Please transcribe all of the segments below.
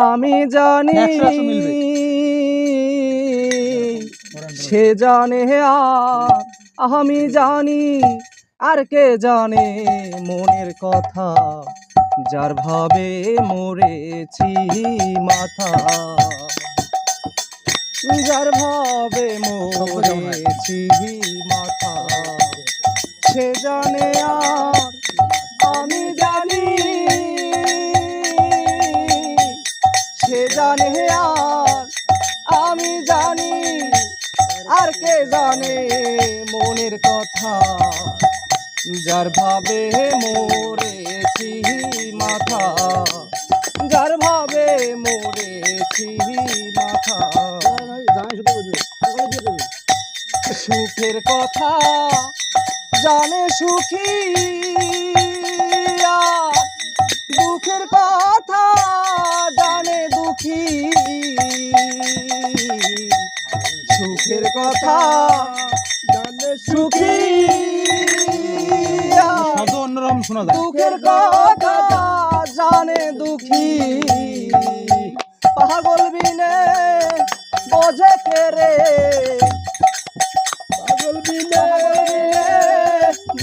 আমি জানি সে জানে আর আমি জানি আর কে জানে মনের কথা যার ভাবে মরেছি মাথা যার ভাবে মরেছি মাথা সে জানে আর আমি জানি সে জানে আর আমি জানি আর কে জানে মনের কথা যার ভাবে মরেছি মাথা যার ভাবে মরেছি মাথা সুখের কথা জানে সুখী আর দুঃখের কথা জানে দুঃখী সুখের কথা জানে সুখী অন্যরকম শোনা যায় দুঃখের কথা জানে দুঃখী পাগল বিনে বোঝে কে রে পাগল বিনে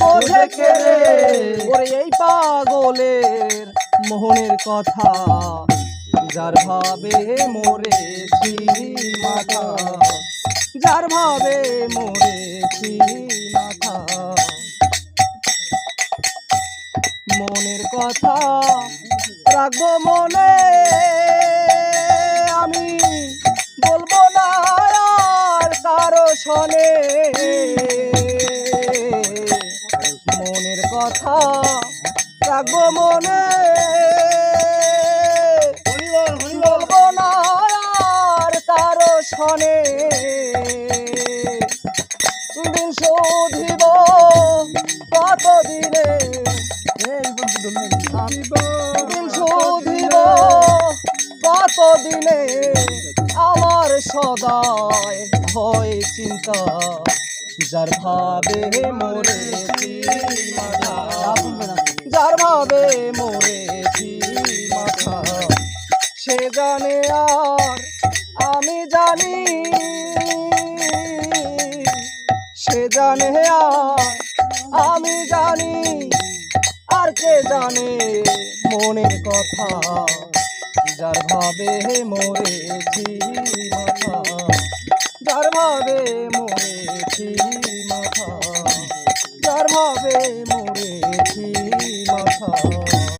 বোঝে কে রে ওরে এই পাগলের মোহনের কথা যার ভাবে মরেছি মাথা যার ভাবে মরেছি মাথা মনের কথা রাখবো মনে আমি বলবো না আর কারো শোনে মনের কথা রাখবো মনে বলবো না আর কারো শোনে দিন শোধিব কতদিনে দিন শোধিব কতদিনে আমার সদায় হয় চিন্তা যার ভাবে মরেছি মাথা যার ভাবে মরেছি মাথা সে জানে আর আমি জানি সে জানে আর আমি জানি আর কে জানে মনের কথা যার ভাবে মরেছি মাথা যার ভাবে মরেছি মাথা যার ভাবে মরেছি মাথা।